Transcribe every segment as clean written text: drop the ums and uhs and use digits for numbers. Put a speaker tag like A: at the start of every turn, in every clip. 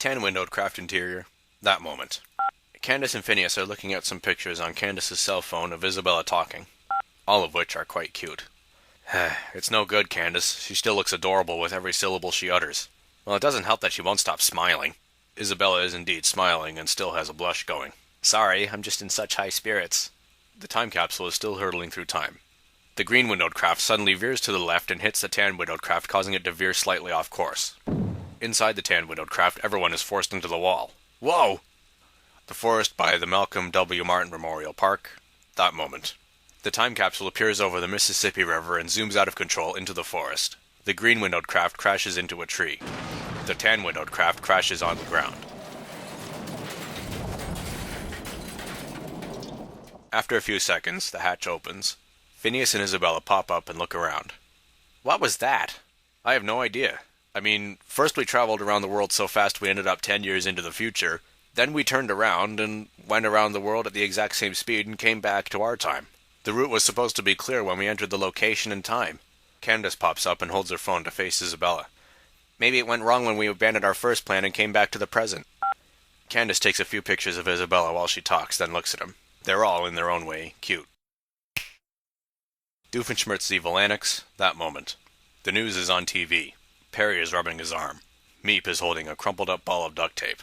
A: Tan-windowed craft interior. That moment. Candace and Phineas are looking at some pictures on Candace's cell phone of Isabella talking, all of which are quite cute. It's no good, Candace. She still looks adorable with every syllable she utters. Well, it doesn't help that she won't stop smiling. Isabella is indeed smiling and still has a blush going. Sorry, I'm just in such high spirits. The time capsule is still hurtling through time. The green-windowed craft suddenly veers to the left and hits the tan-windowed craft, causing it to veer slightly off course. Inside the tan-windowed craft, everyone is forced into the wall. Whoa! The forest by the Malcolm W. Martin Memorial Park. That moment. The time capsule appears over the Mississippi River and zooms out of control into the forest. The green-windowed craft crashes into a tree. The tan-windowed craft crashes on the ground. After a few seconds, the hatch opens. Phineas and Isabella pop up and look around. What was that? I have no idea. I mean, first we traveled around the world so fast we ended up 10 years into the future. Then we turned around and went around the world at the exact same speed and came back to our time. The route was supposed to be clear when we entered the location and time. Candace pops up and holds her phone to face Isabella. Maybe it went wrong when we abandoned our first plan and came back to the present. Candace takes a few pictures of Isabella while she talks, then looks at him. They're all, in their own way, cute. Doofenshmirtz's Evil Annex. That moment. The news is on TV. Perry is rubbing his arm. Meap is holding a crumpled up ball of duct tape.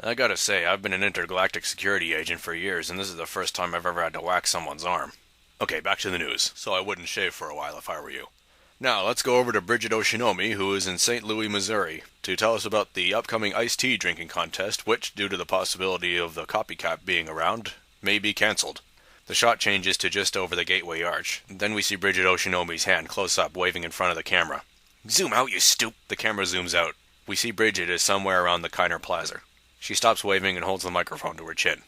A: I gotta say, I've been an intergalactic security agent for years, and this is the first time I've ever had to whack someone's arm. Okay, back to the news, so I wouldn't shave for a while if I were you. Now, let's go over to Bridget Oshinomi, who is in St. Louis, Missouri, to tell us about the upcoming iced tea drinking contest, which, due to the possibility of the copycat being around, may be cancelled. The shot changes to just over the gateway arch. Then we see Bridget Oshinomi's hand close up, waving in front of the camera. Zoom out, you stoop! The camera zooms out. We see Bridget is somewhere around the Kiner Plaza. She stops waving and holds the microphone to her chin.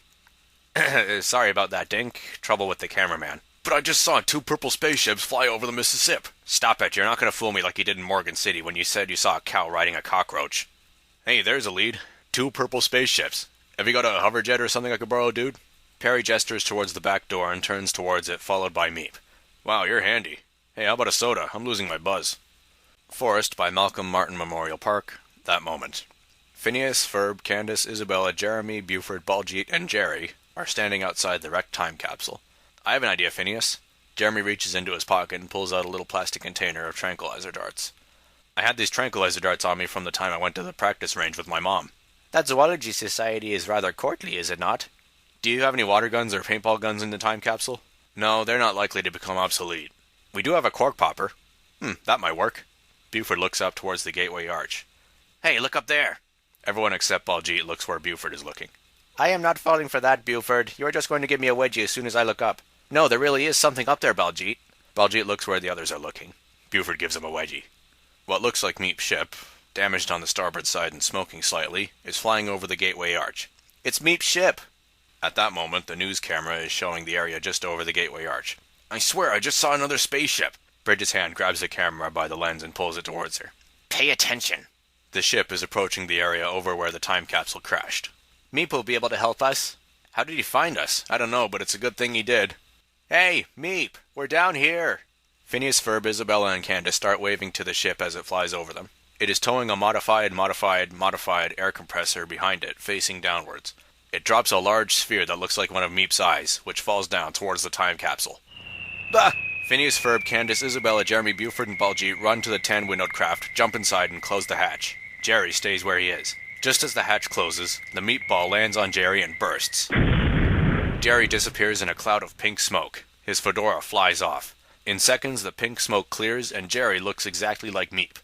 A: Sorry about that, Dink. Trouble with the cameraman. But I just saw 2 purple spaceships fly over the Mississippi. Stop it, you're not going to fool me like you did in Morgan City when you said you saw a cow riding a cockroach. Hey, there's a lead. 2 purple spaceships. Have you got a hover jet or something I could borrow, dude? Perry gestures towards the back door and turns towards it, followed by Meap. Wow, you're handy. Hey, how about a soda? I'm losing my buzz. Forest by Malcolm Martin Memorial Park. That moment. Phineas, Ferb, Candace, Isabella, Jeremy, Buford, Baljeet, and Jerry are standing outside the wrecked time capsule. I have an idea, Phineas. Jeremy reaches into his pocket and pulls out a little plastic container of tranquilizer darts. I had these tranquilizer darts on me from the time I went to the practice range with my mom. That Zoology Society is rather courtly, is it not? Do you have any water guns or paintball guns in the time capsule? No, they're not likely to become obsolete. We do have a cork popper. That might work. Buford looks up towards the gateway arch. Hey, look up there! Everyone except Baljeet looks where Buford is looking. I am not falling for that, Buford. You are just going to give me a wedgie as soon as I look up. No, there really is something up there, Baljeet. Baljeet looks where the others are looking. Buford gives him a wedgie. What looks like Meap's ship, damaged on the starboard side and smoking slightly, is flying over the gateway arch. It's Meap's ship! At that moment, the news camera is showing the area just over the gateway arch. I swear, I just saw another spaceship! Bridget's hand grabs the camera by the lens and pulls it towards her. Pay attention! The ship is approaching the area over where the time capsule crashed. Meap will be able to help us. How did he find us? I don't know, but it's a good thing he did. Hey, Meap! We're down here! Phineas, Ferb, Isabella, and Candace start waving to the ship as it flies over them. It is towing a modified air compressor behind it, facing downwards. It drops a large sphere that looks like one of Meap's eyes, which falls down towards the time capsule. Bah! Phineas, Ferb, Candace, Isabella, Jeremy, Buford, and Baljeet run to the tan-windowed craft, jump inside, and close the hatch. Jerry stays where he is. Just as the hatch closes, the meatball lands on Jerry and bursts. Jerry disappears in a cloud of pink smoke. His fedora flies off. In seconds, the pink smoke clears, and Jerry looks exactly like Meap.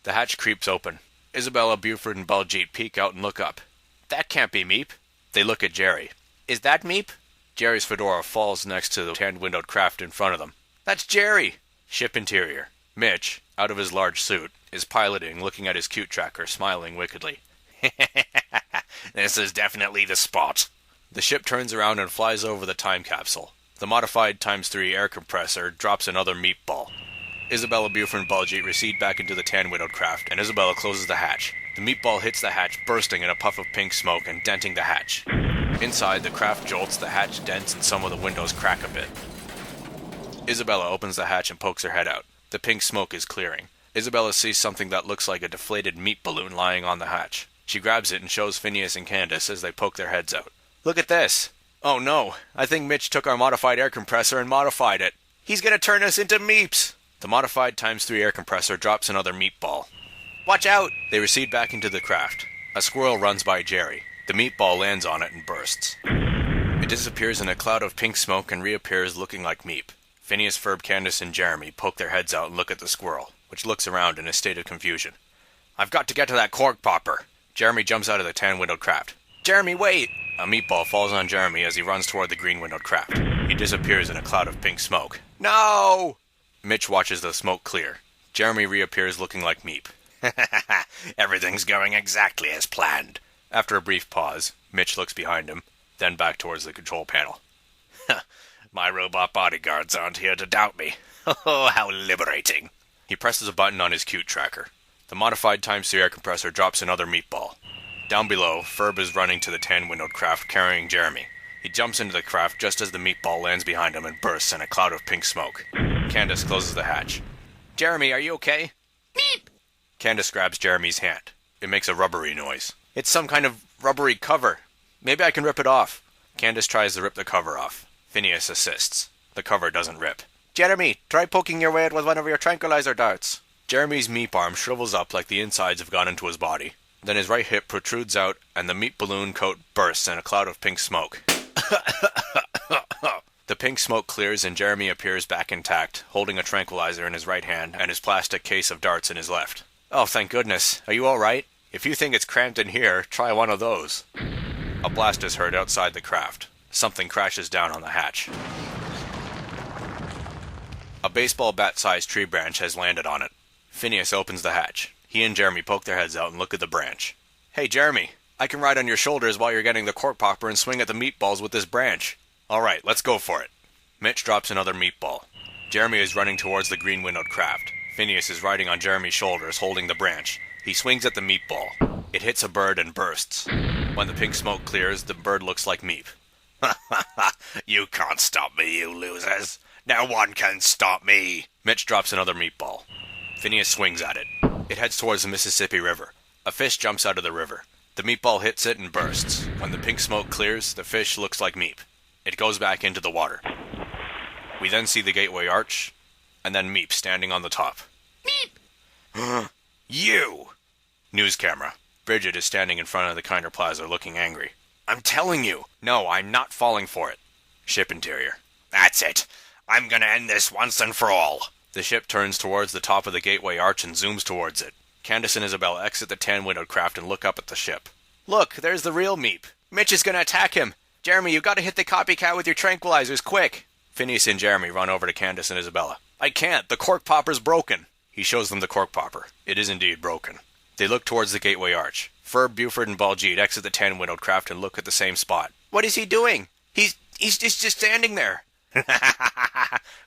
A: The hatch creeps open. Isabella, Buford, and Baljeet peek out and look up. That can't be Meap. They look at Jerry. Is that Meap? Jerry's fedora falls next to the tan-windowed craft in front of them. That's Jerry! Ship interior. Mitch, out of his large suit, is piloting, looking at his cute tracker, smiling wickedly. This is definitely the spot. The ship turns around and flies over the time capsule. The modified ×3 air compressor drops another meatball. Isabella, Buford, and Baljeet recede back into the tan-windowed craft, and Isabella closes the hatch. The meatball hits the hatch, bursting in a puff of pink smoke and denting the hatch. Inside, the craft jolts, the hatch dents, and some of the windows crack a bit. Isabella opens the hatch and pokes her head out. The pink smoke is clearing. Isabella sees something that looks like a deflated meat balloon lying on the hatch. She grabs it and shows Phineas and Candace as they poke their heads out. Look at this! Oh no, I think Mitch took our modified air compressor and modified it. He's gonna turn us into Meeps! The modified ×3 air compressor drops another meatball. Watch out! They recede back into the craft. A squirrel runs by Jerry. The meatball lands on it and bursts. It disappears in a cloud of pink smoke and reappears looking like Meap. Phineas, Ferb, Candace, and Jeremy poke their heads out and look at the squirrel, which looks around in a state of confusion. I've got to get to that cork popper! Jeremy jumps out of the tan-windowed craft. Jeremy, wait! A meatball falls on Jeremy as he runs toward the green-windowed craft. He disappears in a cloud of pink smoke. No! Mitch watches the smoke clear. Jeremy reappears looking like Meap. Everything's going exactly as planned. After a brief pause, Mitch looks behind him, then back towards the control panel. My robot bodyguards aren't here to doubt me. Oh, how liberating. He presses a button on his cute tracker. The modified ×3 air compressor drops another meatball. Down below, Ferb is running to the tan-windowed craft carrying Jeremy. He jumps into the craft just as the meatball lands behind him and bursts in a cloud of pink smoke. Candace closes the hatch. Jeremy, are you okay? Meep! Candace grabs Jeremy's hand. It makes a rubbery noise. It's some kind of rubbery cover. Maybe I can rip it off. Candace tries to rip the cover off. Phineas assists. The cover doesn't rip. Jeremy, try poking your way out with one of your tranquilizer darts. Jeremy's meat arm shrivels up like the insides have gone into his body. Then his right hip protrudes out and the meat balloon coat bursts in a cloud of pink smoke. The pink smoke clears and Jeremy appears back intact, holding a tranquilizer in his right hand and his plastic case of darts in his left. Oh, thank goodness. Are you all right? If you think it's cramped in here, try one of those. A blast is heard outside the craft. Something crashes down on the hatch. A baseball bat-sized tree branch has landed on it. Phineas opens the hatch. He and Jeremy poke their heads out and look at the branch. Hey, Jeremy, I can ride on your shoulders while you're getting the cork popper and swing at the meatballs with this branch. All right, let's go for it. Mitch drops another meatball. Jeremy is running towards the green-windowed craft. Phineas is riding on Jeremy's shoulders, holding the branch. He swings at the meatball. It hits a bird and bursts. When the pink smoke clears, the bird looks like Meap. You can't stop me, you losers. No one can stop me. Mitch drops another meatball. Phineas swings at it. It heads towards the Mississippi River. A fish jumps out of the river. The meatball hits it and bursts. When the pink smoke clears, the fish looks like Meap. It goes back into the water. We then see the gateway arch, and then Meap standing on the top. Meap! You! News camera. Bridget is standing in front of the Kinder Plaza looking angry. I'm telling you! No, I'm not falling for it. Ship interior. That's it. I'm gonna end this once and for all. The ship turns towards the top of the gateway arch and zooms towards it. Candace and Isabella exit the tan-windowed craft and look up at the ship. Look, there's the real Meap. Mitch is gonna attack him. Jeremy, you gotta hit the copycat with your tranquilizers, quick. Phineas and Jeremy run over to Candace and Isabella. I can't, the cork popper's broken. He shows them the cork popper. It is indeed broken. They look towards the gateway arch. Ferb, Buford, and Baljeet exit the tan-windowed craft and look at the same spot. What is he doing? He's just standing there.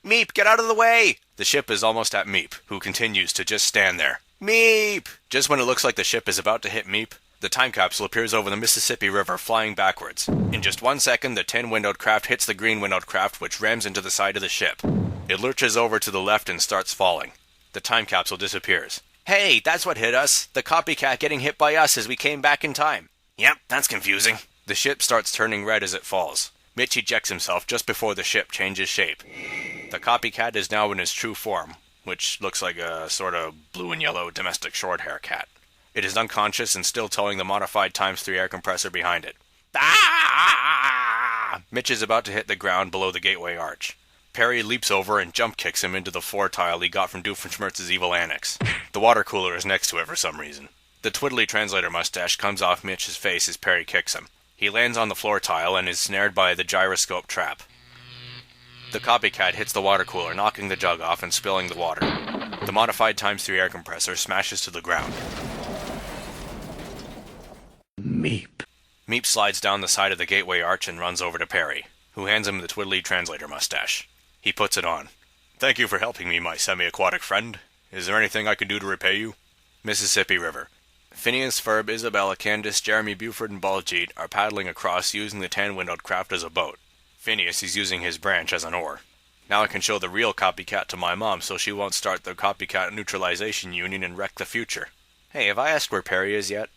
A: Meap, get out of the way! The ship is almost at Meap, who continues to just stand there. Meap! Just when it looks like the ship is about to hit Meap, the time capsule appears over the Mississippi River, flying backwards. In just 1 second, the tan-windowed craft hits the green-windowed craft, which rams into the side of the ship. It lurches over to the left and starts falling. The time capsule disappears. Hey, that's what hit us. The copycat getting hit by us as we came back in time. Yep, that's confusing. The ship starts turning red as it falls. Mitch ejects himself just before the ship changes shape. The copycat is now in its true form, which looks like a sort of blue and yellow domestic short-hair cat. It is unconscious and still towing the modified ×3 air compressor behind it. Ah! Mitch is about to hit the ground below the gateway arch. Perry leaps over and jump kicks him into the floor tile he got from Doofenshmirtz's evil annex. The water cooler is next to it for some reason. The twiddly translator mustache comes off Mitch's face as Perry kicks him. He lands on the floor tile and is snared by the gyroscope trap. The copycat hits the water cooler, knocking the jug off and spilling the water. The modified ×3 air compressor smashes to the ground. Meap. Meap slides down the side of the gateway arch and runs over to Perry, who hands him the twiddly translator mustache. He puts it on. Thank you for helping me, my semi-aquatic friend. Is there anything I can do to repay you? Mississippi River. Phineas, Ferb, Isabella, Candace, Jeremy, Buford, and Baljeet are paddling across using the tan-windowed craft as a boat. Phineas is using his branch as an oar. Now I can show the real copycat to my mom so she won't start the copycat neutralization union and wreck the future. Hey, have I asked where Perry is yet?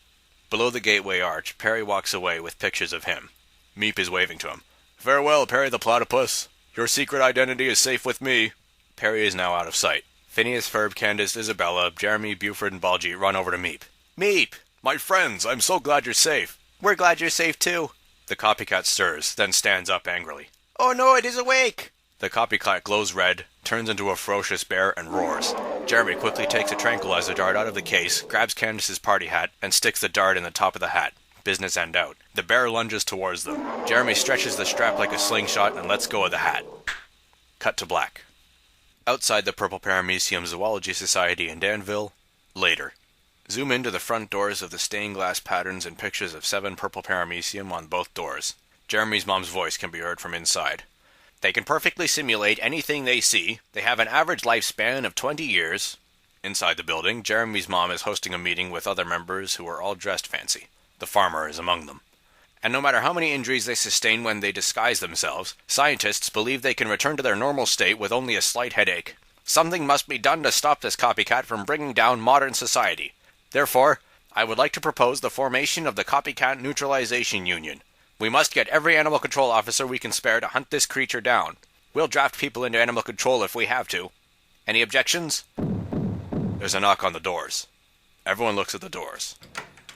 A: Below the gateway arch, Perry walks away with pictures of him. Meap is waving to him. Farewell, Perry the Platypus. Your secret identity is safe with me. Perry is now out of sight. Phineas, Ferb, Candace, Isabella, Jeremy, Buford, and Baljeet run over to Meap. Meap! My friends, I'm so glad you're safe. We're glad you're safe too. The copycat stirs, then stands up angrily. Oh no, it is awake! The copycat glows red, turns into a ferocious bear, and roars. Jeremy quickly takes a tranquilizer dart out of the case, grabs Candace's party hat, and sticks the dart in the top of the hat. Business end out. The bear lunges towards them. Jeremy stretches the strap like a slingshot and lets go of the hat. Cut to black. Outside the Purple Paramecium Zoology Society in Danville, later. Zoom into the front doors of the stained glass patterns and pictures of 7 Purple Paramecium on both doors. Jeremy's mom's voice can be heard from inside. They can perfectly simulate anything they see. They have an average lifespan of 20 years. Inside the building, Jeremy's mom is hosting a meeting with other members who are all dressed fancy. The farmer is among them. And no matter how many injuries they sustain when they disguise themselves, scientists believe they can return to their normal state with only a slight headache. Something must be done to stop this copycat from bringing down modern society. Therefore, I would like to propose the formation of the Copycat Neutralization Union. We must get every animal control officer we can spare to hunt this creature down. We'll draft people into animal control if we have to. Any objections? There's a knock on the doors. Everyone looks at the doors.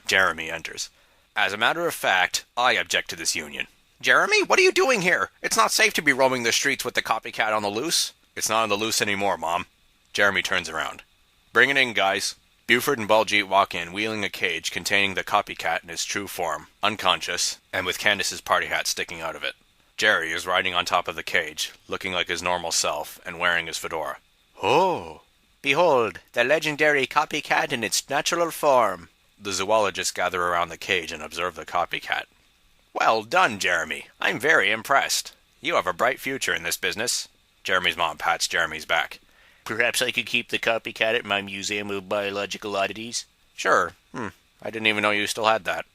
A: Jeremy enters. As a matter of fact, I object to this union. Jeremy, what are you doing here? It's not safe to be roaming the streets with the copycat on the loose. It's not on the loose anymore, Mom. Jeremy turns around. Bring it in, guys. Buford and Baljeet walk in, wheeling a cage containing the copycat in its true form, unconscious, and with Candace's party hat sticking out of it. Jerry is riding on top of the cage, looking like his normal self, and wearing his fedora. Oh! Behold, the legendary copycat in its natural form. The zoologists gather around the cage and observe the copycat. Well done, Jeremy. I'm very impressed. You have a bright future in this business. Jeremy's mom pats Jeremy's back. Perhaps I could keep the copycat at my Museum of Biological Oddities? Sure. I didn't even know you still had that.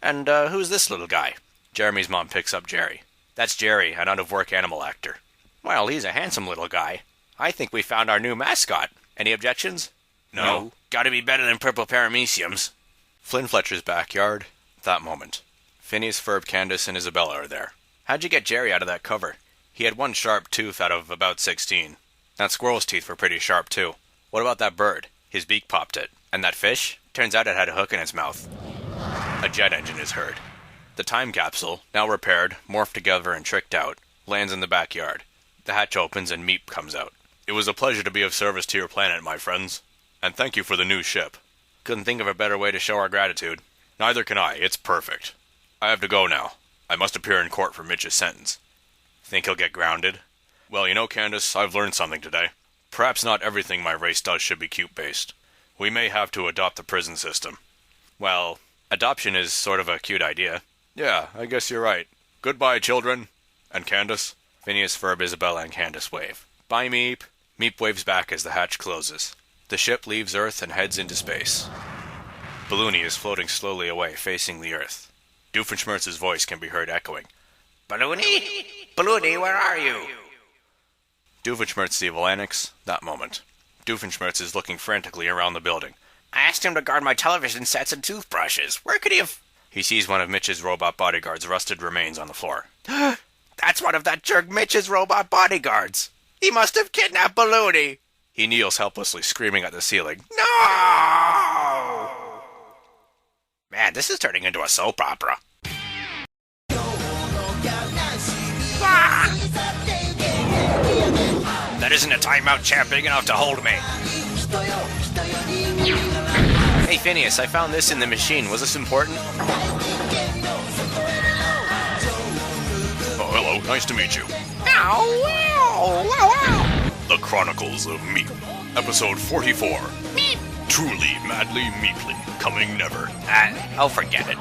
A: And, who's this little guy? Jeremy's mom picks up Jerry. That's Jerry, an out-of-work animal actor. Well, he's a handsome little guy. I think we found our new mascot. Any objections? No. Gotta be better than Purple Parameciums. Flynn Fletcher's backyard. That moment. Phineas, Ferb, Candace, and Isabella are there. How'd you get Jerry out of that cover? He had one sharp tooth out of about 16. That squirrel's teeth were pretty sharp, too. What about that bird? His beak popped it. And that fish? Turns out it had a hook in its mouth. A jet engine is heard. The time capsule, now repaired, morphed together and tricked out, lands in the backyard. The hatch opens and Meap comes out. It was a pleasure to be of service to your planet, my friends. And thank you for the new ship. Couldn't think of a better way to show our gratitude. Neither can I. It's perfect. I have to go now. I must appear in court for Mitch's sentence. Think he'll get grounded? Well, you know, Candace, I've learned something today. Perhaps not everything my race does should be cute-based. We may have to adopt the prison system. Well, adoption is sort of a cute idea. Yeah, I guess you're right. Goodbye, children. And Candace? Phineas, Ferb, Isabella, and Candace wave. Bye, Meap. Meap waves back as the hatch closes. The ship leaves Earth and heads into space. Balloony is floating slowly away, facing the Earth. Doofenshmirtz's voice can be heard echoing. Balloony? Balloony, where are you? Doofenshmirtz the evil annex. That moment. Doofenshmirtz is looking frantically around the building. I asked him to guard my television sets and toothbrushes. Where could he have... He sees one of Mitch's robot bodyguards' rusted remains on the floor. That's one of that jerk Mitch's robot bodyguards. He must have kidnapped Balloony. He kneels helplessly, screaming at the ceiling. No! Man, this is turning into a soap opera. Ah! That isn't a timeout chair big enough to hold me. Hey, Phineas, I found this in the machine. Was this important? Oh, hello. Nice to meet you. Ow, ow, ow, ow. The Chronicles of Meap. Episode 44. Meap. Truly, madly, meaply. Coming never. Oh, forget it.